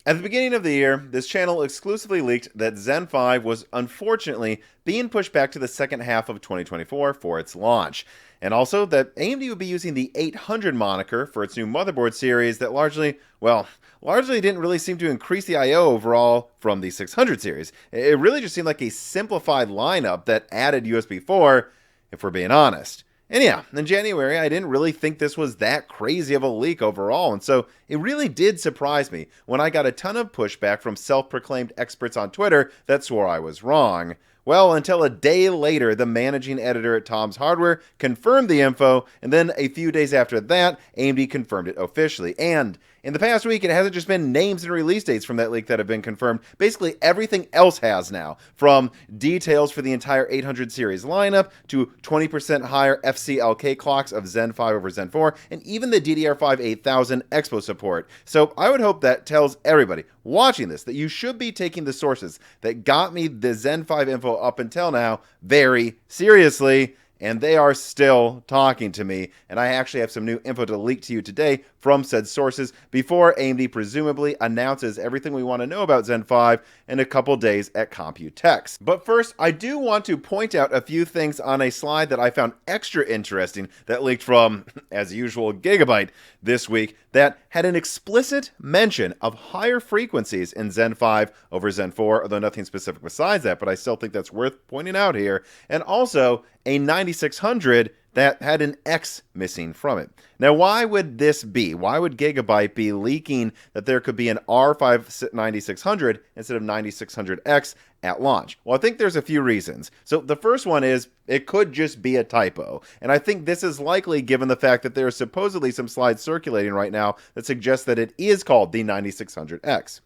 At the beginning of the year, this channel exclusively leaked that Zen 5 was unfortunately being pushed back to the second half of 2024 for its launch, and also that AMD would be using the 800 moniker for its new motherboard series that largely didn't really seem to increase the I/O overall from the 600 series. It really just seemed like a simplified lineup that added USB 4, if we're being honest. And yeah, in January, I didn't really think this was that crazy of a leak overall, and so it really did surprise me when I got a ton of pushback from self-proclaimed experts on Twitter that swore I was wrong. Well, until a day later, the managing editor at Tom's Hardware confirmed the info, and then a few days after that, AMD confirmed it officially. And in the past week, it hasn't just been names and release dates from that leak that have been confirmed. Basically, everything else has now, from details for the entire 800 series lineup to 20% higher FCLK clocks of Zen 5 over Zen 4, and even the DDR5 8000 Expo support. So I would hope that tells everybody watching this that you should be taking the sources that got me the Zen 5 info up until now very seriously, and they are still talking to me, and I actually have some new info to leak to you today from said sources before AMD presumably announces everything we want to know about Zen 5 in a couple days at Computex. But first, I do want to point out a few things on a slide that I found extra interesting that leaked from, as usual, Gigabyte this week that had an explicit mention of higher frequencies in Zen 5 over Zen 4, although nothing specific besides that, but I still think that's worth pointing out here, and also a 9600 that had an X missing from it. Now, why would this be? Why would Gigabyte be leaking that there could be an R5 9600 instead of 9600X at launch? Well, I think there's a few reasons. So the first one is it could just be a typo. And I think this is likely given the fact that there are supposedly some slides circulating right now that suggest that it is called the 9600X.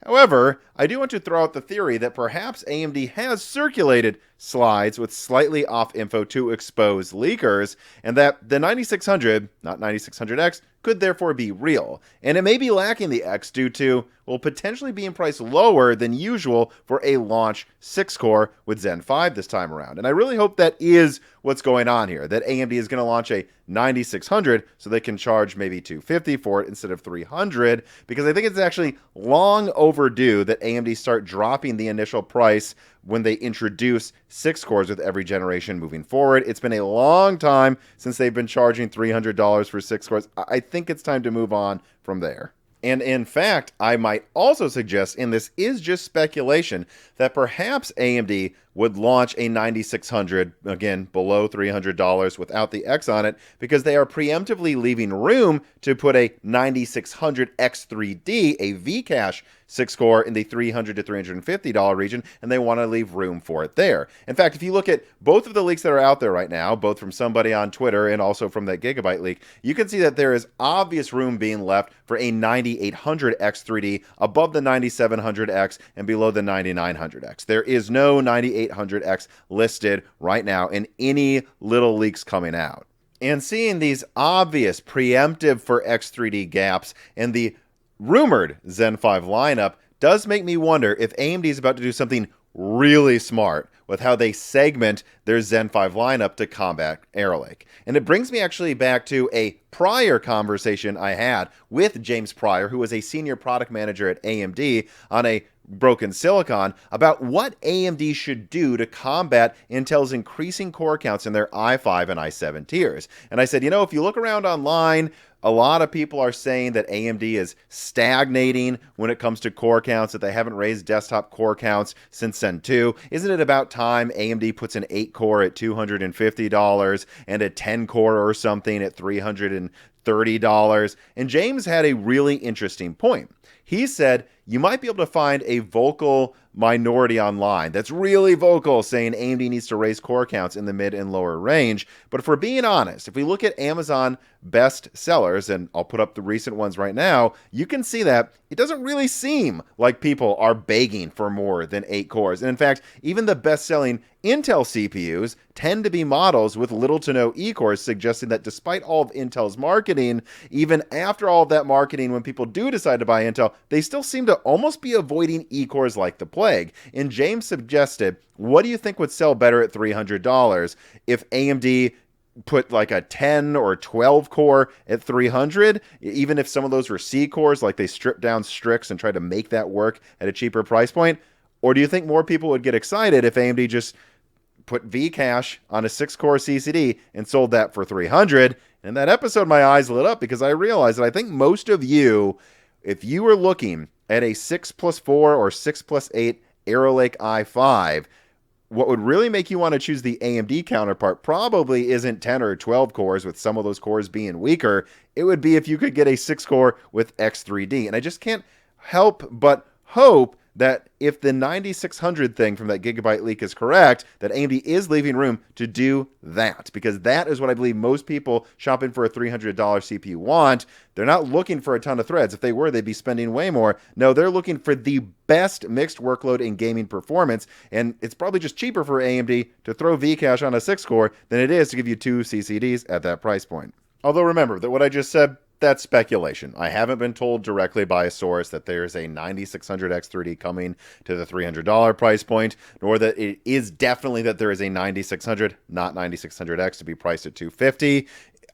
However, I do want to throw out the theory that perhaps AMD has circulated slides with slightly off info to expose leakers, and that the 9600, not 9600X, could therefore be real. And it may be lacking the X due to, well, potentially being priced lower than usual for a launch 6-core with Zen 5 this time around. And I really hope that is what's going on here, that AMD is going to launch a 9600 so they can charge maybe $250 for it instead of $300, because I think it's actually long overdue that AMD start dropping the initial price when they introduce 6 cores with every generation moving forward. It's been a long time since they've been charging $300 for 6 cores. I think it's time to move on from there. And in fact, I might also suggest, and this is just speculation, that perhaps AMD would launch a 9600, again, below $300 without the X on it, because they are preemptively leaving room to put a 9600 X3D, a V-Cache 6-core in the $300 to $350 region, and they want to leave room for it there. In fact, if you look at both of the leaks that are out there right now, both from somebody on Twitter and also from that Gigabyte leak, you can see that there is obvious room being left for a 9800 X3D above the 9700X and below the 9900X. There is no 9800X listed right now in any little leaks coming out. And seeing these obvious preemptive for X3D gaps in the rumored Zen 5 lineup does make me wonder if AMD is about to do something really smart with how they segment their Zen 5 lineup to combat Arrow Lake. And it brings me actually back to a prior conversation I had with James Pryor, who was a senior product manager at AMD on a Broken Silicon, about what AMD should do to combat Intel's increasing core counts in their i5 and i7 tiers. And I said, you know, if you look around online, a lot of people are saying that AMD is stagnating when it comes to core counts, that they haven't raised desktop core counts since Zen 2. Isn't it about time AMD puts an 8-core at $250 and a 10-core or something at $330? And James had a really interesting point. He said you might be able to find a vocal minority online that's really vocal saying AMD needs to raise core counts in the mid and lower range. But if we're being honest, if we look at Amazon best sellers, and I'll put up the recent ones right now, you can see that it doesn't really seem like people are begging for more than 8 cores. And in fact, even the best-selling Intel CPUs tend to be models with little to no E-cores, suggesting that despite all of Intel's marketing, even after all of that marketing, when people do decide to buy Intel, they still seem to almost be avoiding E-cores like the plague. And James suggested, what do you think would sell better at $300 if AMD put like a 10 or 12 core at 300, even if some of those were C cores, like they stripped down Strix and tried to make that work at a cheaper price point? Or do you think more people would get excited if AMD just put Vcache on a 6-core CCD and sold that for 300? And that episode, my eyes lit up because I realized that I think most of you, if you were looking at a 6+4 or 6+8 Arrow Lake i5, what would really make you want to choose the AMD counterpart probably isn't 10 or 12 cores, with some of those cores being weaker. It would be if you could get a 6-core with X3D. And I just can't help but hope that if the 9600 thing from that Gigabyte leak is correct, that AMD is leaving room to do that, because that is what I believe most people shopping for a $300 CPU want. They're not looking for a ton of threads. If they were, they'd be spending way more. No, they're looking for the best mixed workload in gaming performance, and it's probably just cheaper for AMD to throw Vcache on a 6-core than it is to give you 2 CCDs at that price point. Although remember that what I just said, that's speculation. I haven't been told directly by a source that there's a 9600 X3D coming to the $300 price point, nor that it is definitely that there is a 9600, not 9600X, to be priced at $250.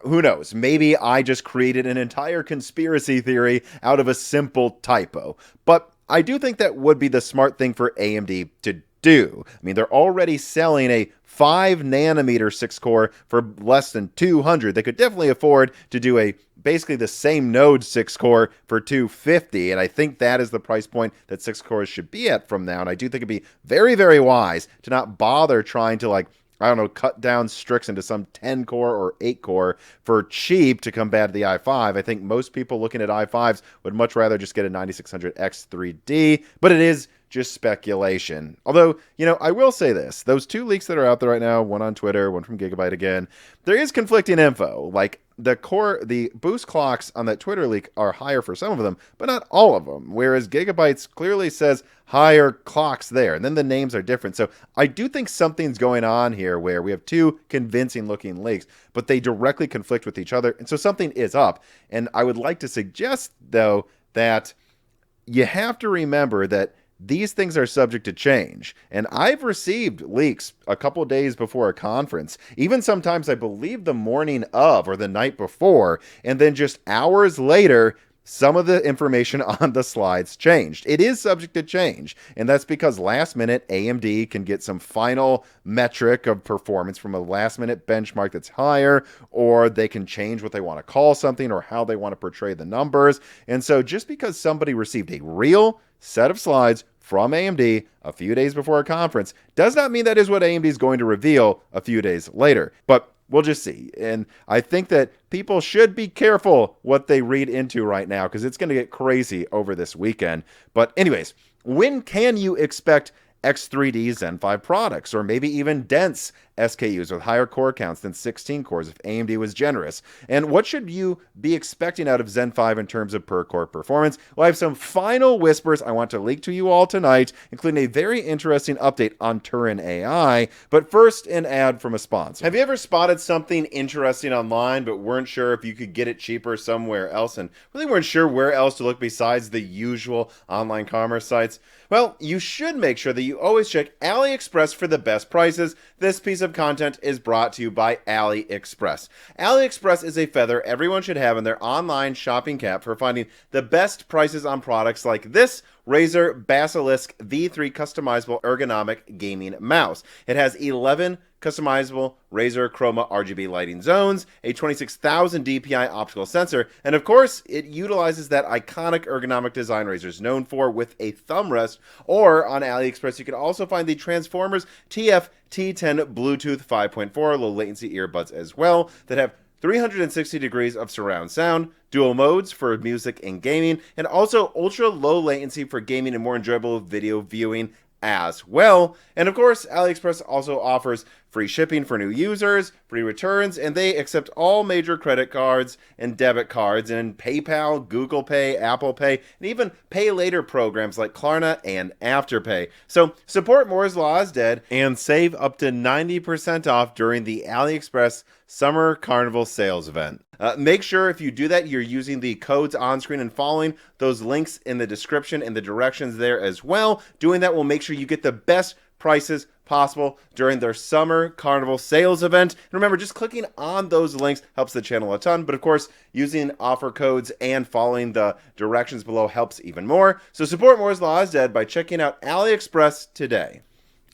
Who knows? Maybe I just created an entire conspiracy theory out of a simple typo. But I do think that would be the smart thing for AMD to do. I mean, they're already selling a 5nm 6-core for less than $200. They could definitely afford to do a basically the same node 6-core for $250, and I think that is the price point that 6 cores should be at from now. And I do think it'd be very, very wise to not bother trying to, like, I don't know, cut down Strix into some 10-core or 8-core for cheap to combat the i5. I think most people looking at i5s would much rather just get a 9600 X3D, but it is just speculation. Although, you know, I will say this. Those 2 leaks that are out there right now, one on Twitter, one from Gigabyte again, there is conflicting info. Like, the boost clocks on that Twitter leak are higher for some of them, but not all of them, whereas Gigabyte's clearly says higher clocks there, and then the names are different. So I do think something's going on here where we have 2 convincing looking leaks, but they directly conflict with each other, and so something is up. And I would like to suggest, though, that you have to remember that these things are subject to change. And I've received leaks a couple days before a conference, even sometimes I believe the morning of or the night before, and then just hours later, some of the information on the slides changed. It is subject to change, and that's because last minute AMD can get some final metric of performance from a last minute benchmark that's higher, or they can change what they want to call something or how they want to portray the numbers. And so just because somebody received a real set of slides from AMD a few days before a conference does not mean that is what AMD is going to reveal a few days later. But we'll just see. And I think that people should be careful what they read into right now, because it's going to get crazy over this weekend. But anyways, when can you expect X3D Zen 5 products, or maybe even dense SKUs with higher core counts than 16 cores if AMD was generous? And what should you be expecting out of Zen 5 in terms of per core performance? Well, I have some final whispers I want to leak to you all tonight, including a very interesting update on Turin-AI. But first, an ad from a sponsor. Have you ever spotted something interesting online but weren't sure if you could get it cheaper somewhere else, and really weren't sure where else to look besides the usual online commerce sites? Well, you should make sure that you always check AliExpress for the best prices. This piece of content is brought to you by AliExpress. AliExpress is a feather everyone should have in their online shopping cap for finding the best prices on products like this Razer Basilisk V3 customizable ergonomic gaming mouse. It has 11 customizable Razer Chroma RGB lighting zones, a 26,000 DPI optical sensor, and of course, it utilizes that iconic ergonomic design Razer's known for with a thumb rest. Or on AliExpress, you can also find the Transformers TF T10 Bluetooth 5.4 low latency earbuds as well that have 360 degrees of surround sound, dual modes for music and gaming, and also ultra low latency for gaming and more enjoyable video viewing as well. And of course, AliExpress also offers free shipping for new users, free returns, and they accept all major credit cards and debit cards, and PayPal, Google Pay, Apple Pay, and even pay later programs like Klarna and Afterpay. So support Moore's Law is Dead and save up to 90% off during the AliExpress Summer Carnival sales event. Make sure if you do that, you're using the codes on screen and following those links in the description and the directions there as well. Doing that will make sure you get the best prices possible during their summer carnival sales event. And remember, just clicking on those links helps the channel a ton, but of course, using offer codes and following the directions below helps even more. So support Moore's Law is Dead by checking out AliExpress today.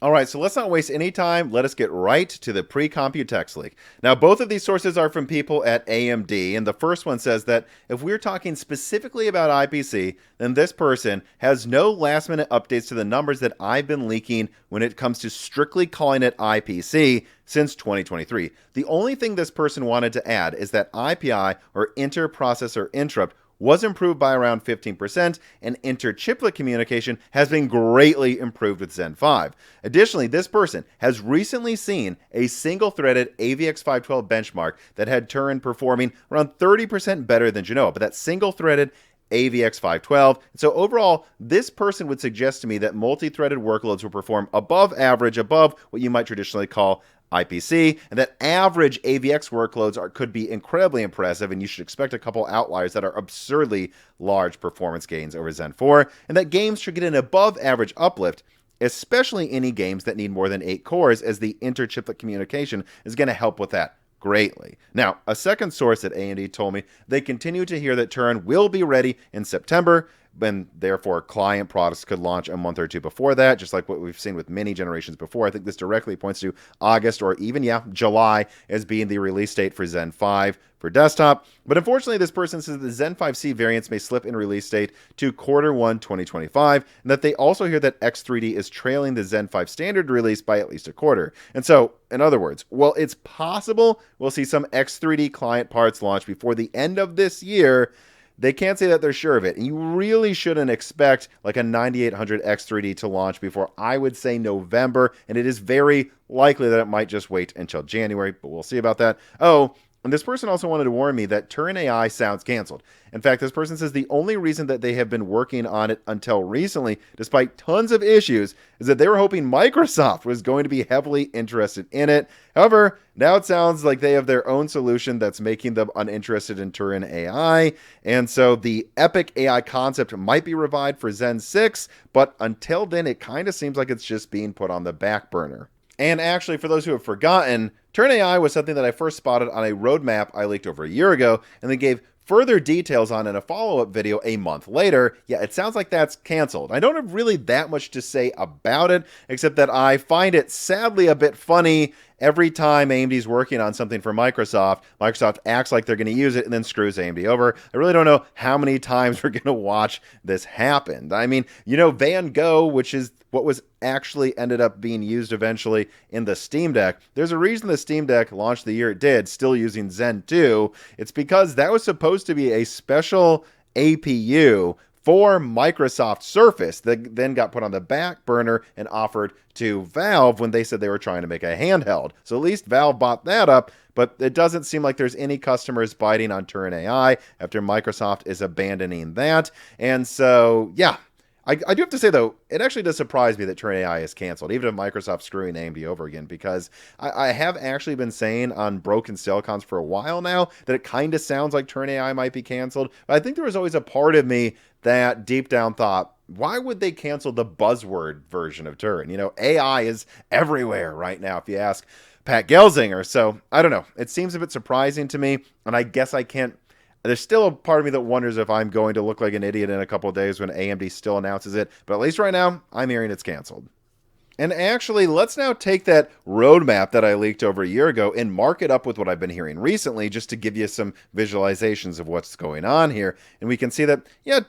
All right, so let's not waste any time. Let us get right to the pre-Computex leak. Now, both of these sources are from people at AMD, and the first one says that if we're talking specifically about IPC, then this person has no last-minute updates to the numbers that I've been leaking when it comes to strictly calling it IPC since 2023. The only thing this person wanted to add is that IPI, or inter-processor interrupt, was improved by around 15%, and inter-chiplet communication has been greatly improved with Zen 5. Additionally, this person has recently seen a single-threaded AVX512 benchmark that had Turin performing around 30% better than Genoa, but that single-threaded AVX512. So overall, this person would suggest to me that multi-threaded workloads will perform above average, above what you might traditionally call IPC, and that average AVX workloads could be incredibly impressive, and you should expect a couple outliers that are absurdly large performance gains over Zen 4, and that games should get an above average uplift, especially any games that need more than 8 cores, as the inter-chiplet communication is going to help with that greatly. Now, a second source at AMD told me they continue to hear that Turin will be ready in September, and therefore client products could launch a month or two before that, just like what we've seen with many generations before. I think this directly points to August or even, July as being the release date for Zen 5 for desktop. But unfortunately, this person says the Zen 5C variants may slip in release date to Q1 2025, and that they also hear that X3D is trailing the Zen 5 standard release by at least a quarter. And so, in other words, while it's possible we'll see some X3D client parts launch before the end of this year, they can't say that they're sure of it. And you really shouldn't expect like a 9800 X3D to launch before, I would say, November. And it is very likely that it might just wait until January, but we'll see about that. Oh, and this person also wanted to warn me that Turin AI sounds canceled. In fact, this person says the only reason that they have been working on it until recently, despite tons of issues, is that they were hoping Microsoft was going to be heavily interested in it. However, now it sounds like they have their own solution that's making them uninterested in Turin AI. And so the Epic AI concept might be revived for Zen 6, but until then, it kind of seems like it's just being put on the back burner. And actually, for those who have forgotten, Turin AI was something that I first spotted on a roadmap I leaked over a year ago, and then gave further details on in a follow-up video a month later. Yeah, it sounds like that's canceled. I don't have really that much to say about it, except that I find it sadly a bit funny. Every time AMD's working on something for Microsoft, Microsoft acts like they're going to use it and then screws AMD over. I really don't know how many times we're going to watch this happen. I mean, Van Gogh, which is what was actually ended up being used eventually in the Steam Deck. There's a reason the Steam Deck launched the year it did, still using Zen 2. It's because that was supposed to be a special APU for Microsoft Surface that then got put on the back burner and offered to Valve when they said they were trying to make a handheld. So at least Valve bought that up, but it doesn't seem like there's any customers biting on Turin AI after Microsoft is abandoning that. And so, yeah, I do have to say, though, it actually does surprise me that Turin AI is canceled, even if Microsoft's screwing AMD over again, because I have actually been saying on Broken Silicons for a while now that it kind of sounds like Turin AI might be canceled. But I think there was always a part of me that deep down thought, why would they cancel the buzzword version of Turin? AI is everywhere right now, if you ask Pat Gelsinger. So, I don't know. It seems a bit surprising to me, and I guess I can't. There's still a part of me that wonders if I'm going to look like an idiot in a couple of days when AMD still announces it. But at least right now, I'm hearing it's canceled. And actually, let's now take that roadmap that I leaked over a year ago and mark it up with what I've been hearing recently, just to give you some visualizations of what's going on here. And we can see that,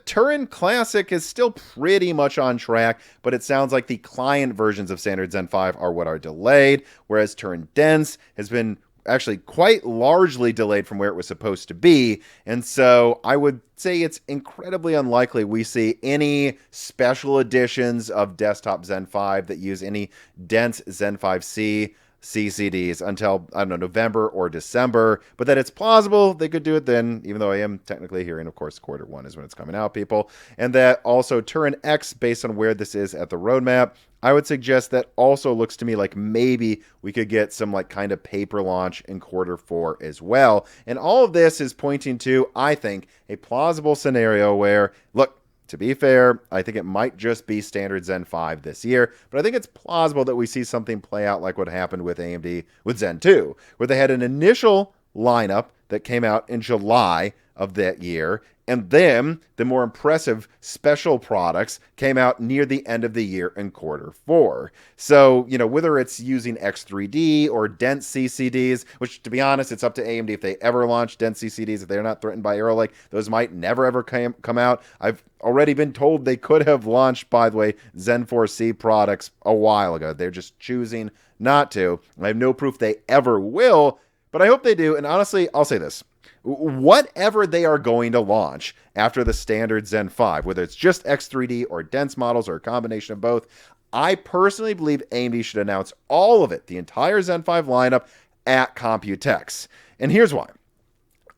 Turin Classic is still pretty much on track, but it sounds like the client versions of standard Zen 5 are what are delayed, whereas Turin Dense has been actually quite largely delayed from where it was supposed to be. And so I would say it's incredibly unlikely we see any special editions of desktop Zen 5 that use any dense Zen 5C CCDs until, I don't know, November or December, but that it's plausible they could do it then, even though I am technically hearing, of course, Q1 is when it's coming out, people. And that also Turin-X, based on where this is at the roadmap, I would suggest that also looks to me like maybe we could get some like kind of paper launch in Q4 as well. And all of this is pointing to, I think, a plausible scenario where, look, To be fair, I think it might just be standard Zen 5 this year, but I think it's plausible that we see something play out like what happened with AMD with Zen 2, where they had an initial lineup that came out in July of that year, and then the more impressive special products came out near the end of the year in quarter 4. So, whether it's using X3D or dense CCDs, which, to be honest, it's up to AMD if they ever launch dense CCDs, if they're not threatened by Arrow Lake, those might never ever come out. I've already been told they could have launched, by the way, Zen 4C products a while ago. They're just choosing not to. I have no proof they ever will, but I hope they do. And honestly, I'll say this. Whatever they are going to launch after the standard Zen 5, whether it's just X3D or dense models or a combination of both, I personally believe AMD should announce all of it, the entire Zen 5 lineup, at Computex. And here's why.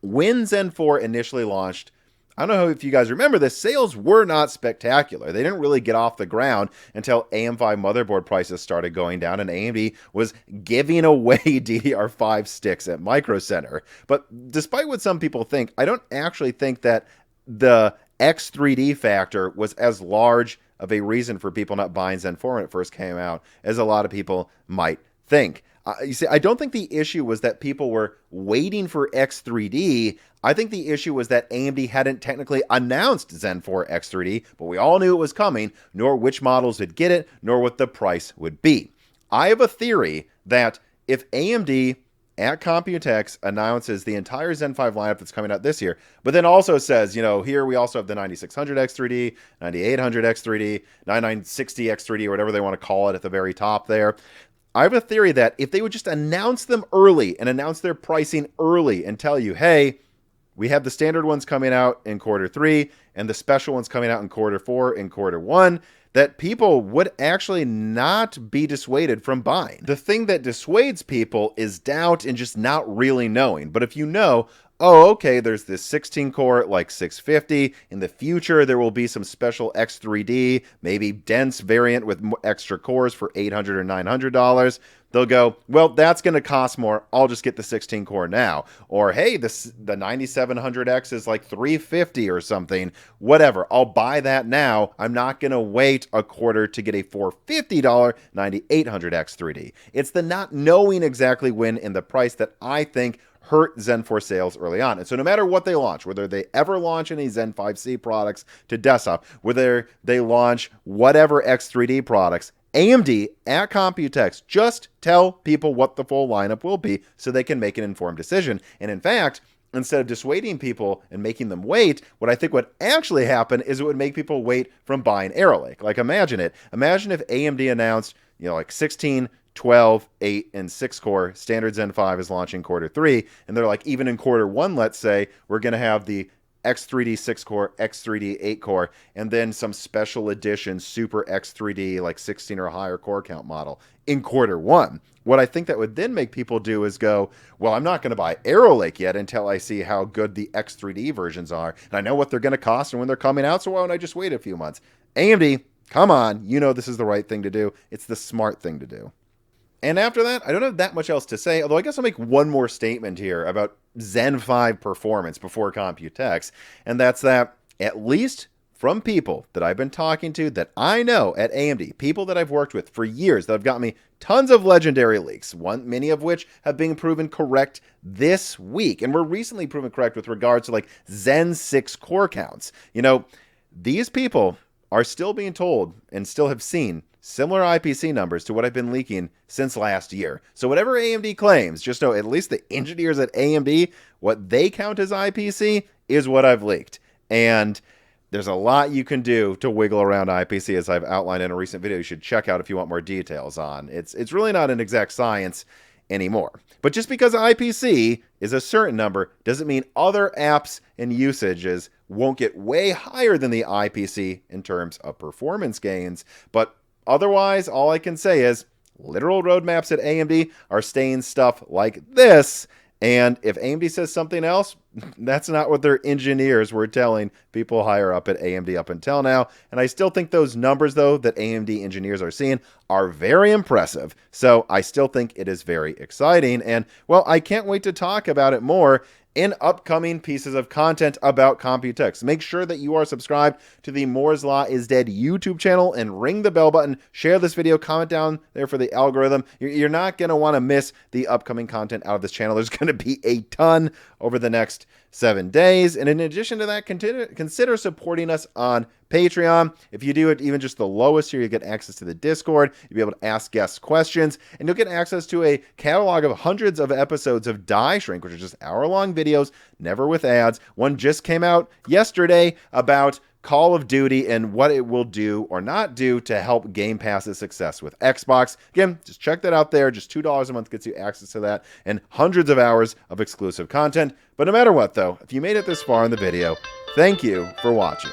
When Zen 4 initially launched, I don't know if you guys remember this, sales were not spectacular. They didn't really get off the ground until AM5 motherboard prices started going down and AMD was giving away DDR5 sticks at Micro Center. But despite what some people think, I don't actually think that the X3D factor was as large of a reason for people not buying Zen 4 when it first came out as a lot of people might think. You see, I don't think the issue was that people were waiting for X3D. I think the issue was that AMD hadn't technically announced Zen 4 X3D, but we all knew it was coming, nor which models would get it, nor what the price would be. I have a theory that if AMD at Computex announces the entire Zen 5 lineup that's coming out this year, but then also says, here we also have the 9600 X3D, 9800 X3D, 9960 X3D, or whatever they want to call it at the very top there, I have a theory that if they would just announce them early and announce their pricing early and tell you, hey, we have the standard ones coming out in quarter 3 and the special ones coming out in quarter 4 and quarter 1, that people would actually not be dissuaded from buying. The thing that dissuades people is doubt and just not really knowing. But if you know, oh, okay, there's this 16-core like 650. In the future, there will be some special X3D, maybe dense variant with extra cores for $800 or $900. They'll go, well, that's going to cost more. I'll just get the 16-core now. Or, hey, the 9700X is like $350 or something. Whatever. I'll buy that now. I'm not going to wait a quarter to get a $450 9800 X3D. It's the not knowing exactly when and the price that I think hurt Zen 4 sales early on. And so no matter what they launch, whether they ever launch any Zen 5C products to desktop, whether they launch whatever X3D products, AMD at Computex, just tell people what the full lineup will be so they can make an informed decision. And in fact, instead of dissuading people and making them wait, what I think would actually happen is it would make people wait from buying Arrow Lake. Like, imagine it. Imagine if AMD announced, like 16, 12, 8, and 6-core standard Zen 5 is launching quarter 3, and they're like, even in quarter 1, let's say, we're going to have the X3D 6-core, X3D 8-core, and then some special edition Super X3D, like 16 or higher core count model in quarter 1. What I think that would then make people do is go, well, I'm not going to buy Arrow Lake yet until I see how good the X3D versions are, and I know what they're going to cost and when they're coming out, so why don't I just wait a few months? AMD, come on, this is the right thing to do. It's the smart thing to do. And after that, I don't have that much else to say, although I guess I'll make one more statement here about Zen 5 performance before Computex, and that's that, at least from people that I've been talking to that I know at AMD, people that I've worked with for years that have gotten me tons of legendary leaks, many of which have been proven correct this week, and were recently proven correct with regards to like Zen 6 core counts. These people are still being told and still have seen similar IPC numbers to what I've been leaking since last year. So whatever AMD claims, just know at least the engineers at AMD, what they count as IPC is what I've leaked. And there's a lot you can do to wiggle around IPC, as I've outlined in a recent video you should check out if you want more details on. It's really not an exact science anymore. But just because IPC is a certain number doesn't mean other apps and usages won't get way higher than the IPC in terms of performance gains. But otherwise, all I can say is literal roadmaps at AMD are saying stuff like this. And if AMD says something else, That's not what their engineers were telling people higher up at AMD up until now. And I still think those numbers, though, that AMD engineers are seeing are very impressive. So I still think it is very exciting. And, well, I can't wait to talk about it more in upcoming pieces of content about Computex. Make sure that you are subscribed to the Moore's Law is Dead YouTube channel and ring the bell button. Share this video, comment down there for the algorithm. You're not going to want to miss the upcoming content out of this channel. There's going to be a ton over the next 7 days. And in addition to that, consider supporting us on Patreon. If you do it even just the lowest tier, you get access to the Discord. You'll be able to ask guests questions, and you'll get access to a catalog of hundreds of episodes of Die Shrink, which are just hour-long videos, never with ads. One just came out yesterday about Call of Duty and what it will do or not do to help Game Pass's success with Xbox. Again, just check that out there. Just $2 a month gets you access to that and hundreds of hours of exclusive content. But no matter what, though, if you made it this far in the video, thank you for watching.